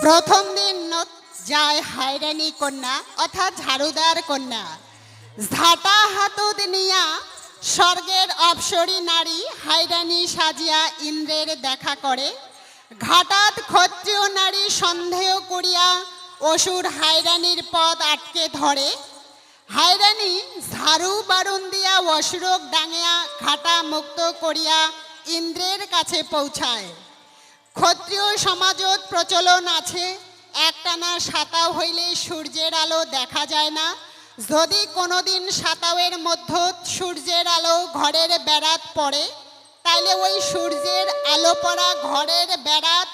প্রথম দিন যায় হাইরানি কন্যা অর্থাৎ ঝাড়ুদার কন্যা ঝাঁটা হাতুদ নিয়া স্বর্গের অপসরী নারী হাইরানি সাজিয়া ইন্দ্রের দেখা করে। ঘাটাত ক্ষত্রিয় নারী সন্দেহ করিয়া অসুর হাইরানির পথ আটকে ধরে। হাইরানি ঝাড়ু বারুন দিয়া অসুরক ডাঙিয়া ঘাটা মুক্ত করিয়া ইন্দ্রের কাছে পৌঁছায়। ক্ষত্রিয় সমাজত প্রচলন আছে, একটানা সাতাও হইলে সূর্যের আলো দেখা যায় না। যদি কোনোদিন সাতাওয়ের মধ্য সূর্যের আলো ঘরের বেড়াত পড়ে, তাইলে ওই সূর্যের আলো পড়া ঘরের বেড়াত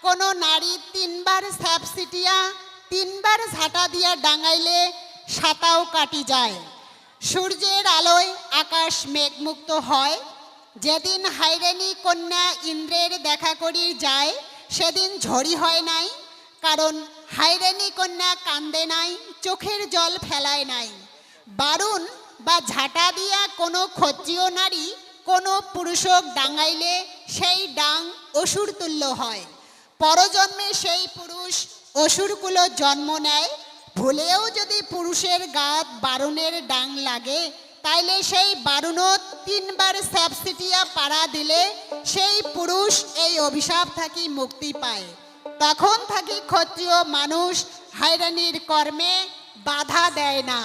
কোনো নারী তিনবার স্যাপ ছিটিয়া তিনবার ঝাঁটা দিয়া ডাঙাইলে সাতাও কাটি যায়। সূর্যের আলোয় আকাশ মেঘমুক্ত হয়। যেদিন হাইরানি কন্যা ইন্দ্রের দেখা করি যায়, সেদিন ঝড়ি হয় নাই, কারণ হাইরানি কন্যা কান্দে নাই, চোখের জল ফেলায় নাই। বারুণ বা ঝাঁটা দিয়া কোনো ক্ষত্রিয় নারী কোনো পুরুষক ডাঙাইলে সেই ডাং অসুর তুল্য হয়। পরজন্মে সেই পুরুষ অসুরকুলো জন্ম নেয়। ভুলেও যদি পুরুষের গাত বারুণের ডাং লাগে, তাইলে সেই বারুণত তিনবার স্যাপ ছিটিয়া পাড়া দিলে সেই পুরুষ এই অভিশাপ থাকি মুক্তি পায়। তখন থাকি ক্ষত্রিয় মানুষ হাইরানির কর্মে বাধা দেয় না।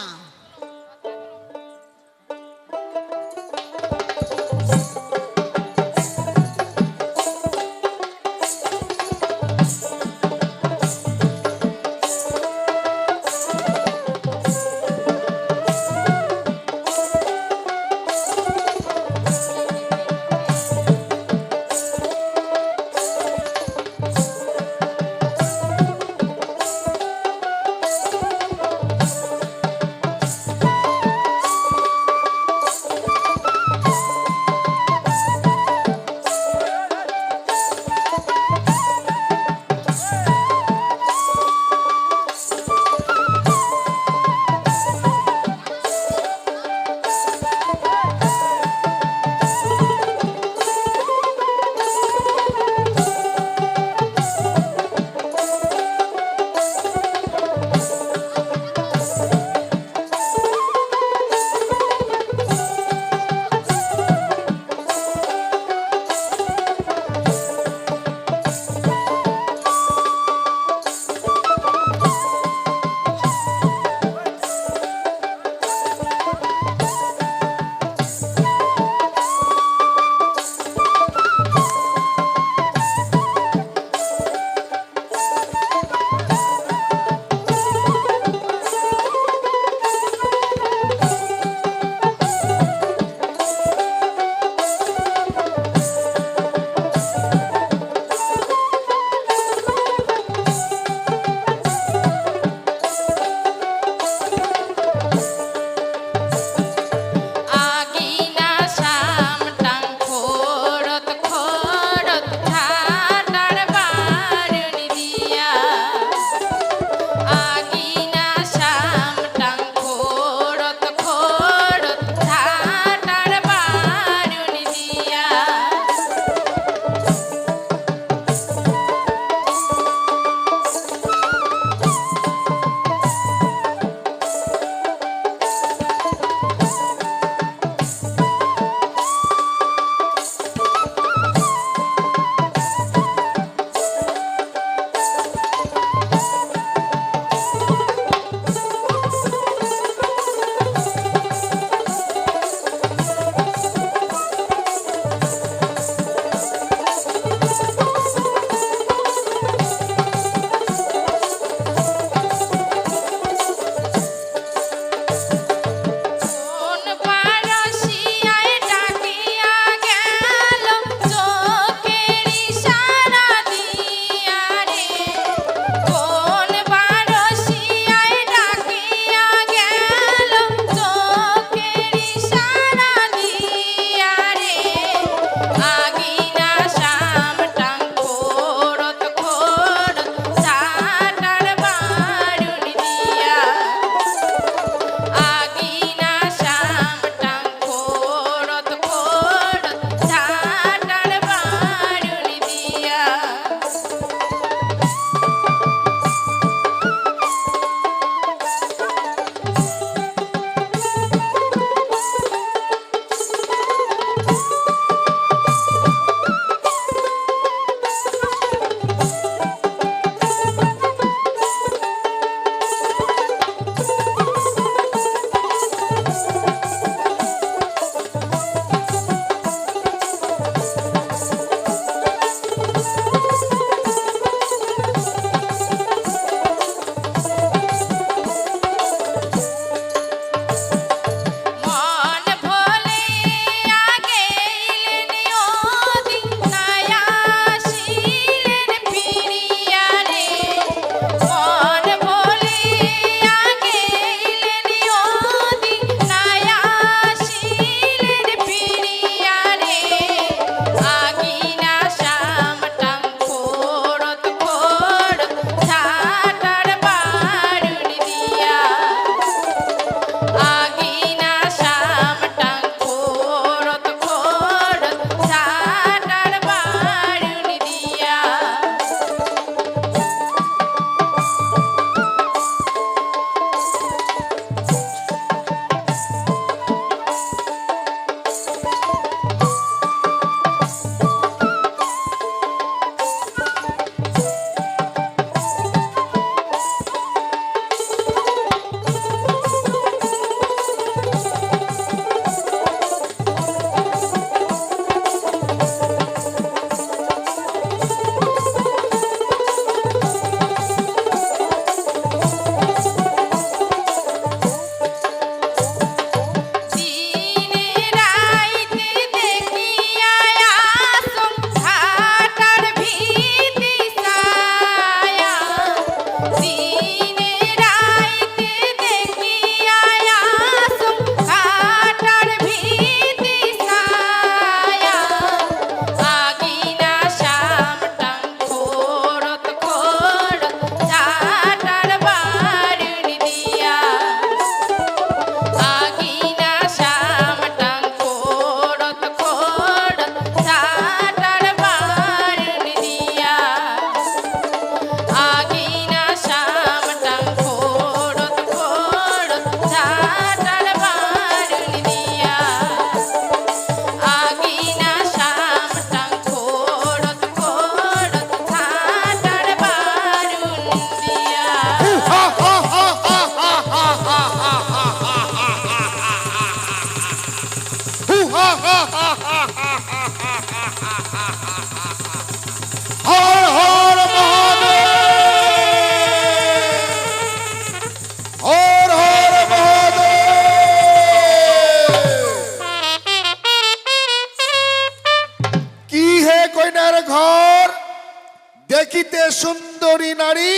দেখিতে সুন্দরী নারী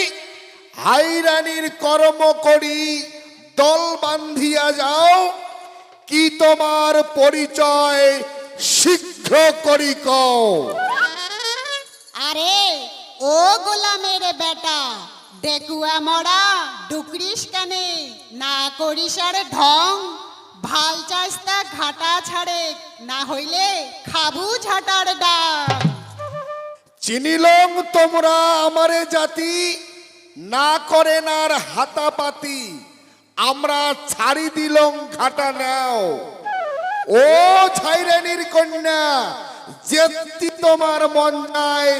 হাইরানির কর্ম করি দল বান্ধিয়া যাও কি তোমার পরিচয় শীঘ্র করি কও। আরে ও গোলামের বেটা ডেকুয়া মরা ডুকরিস কানে না করিস আর ঢং ভাল চাস্তা ঘাটা ছাড়ে না হইলে খাবু ঝাটার ডাক। চিনিলং তোমরা আমারে জাতি না করেন আর হাতাপাতি আমরা ছাড়ি দিলং ঘাটা নাও। ও ছাইরানির কন্যা যেতি তোমার মন যায়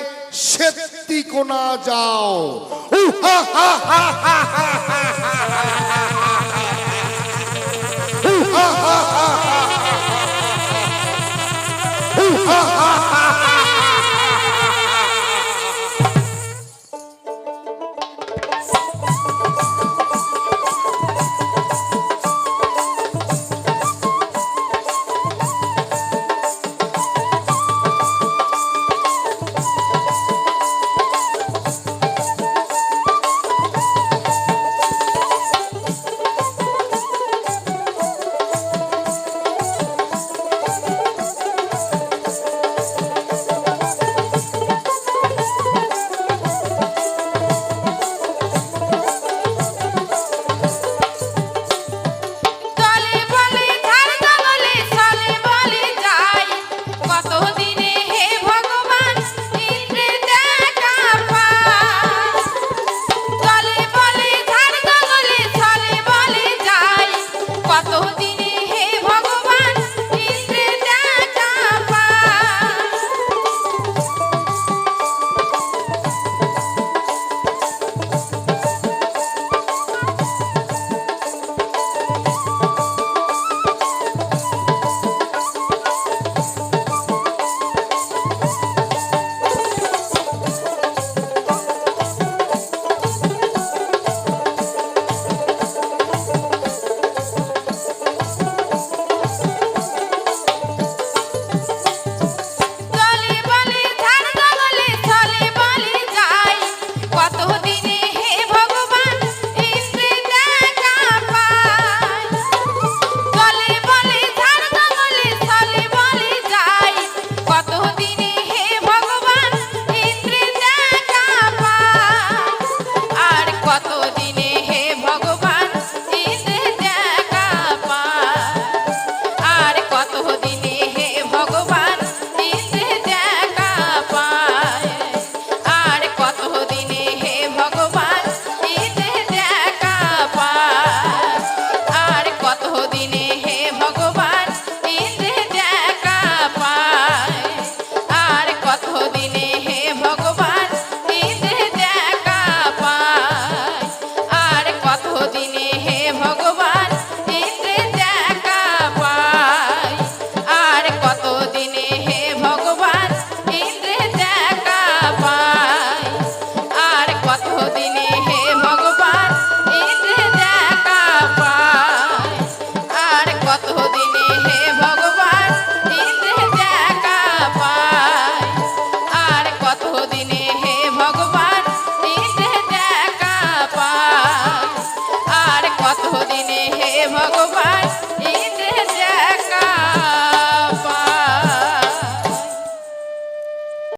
সেতি কোনা যাও। উহা হা হা হা হা হা উহা হা হা হা উহা হা হা হা। ভগবান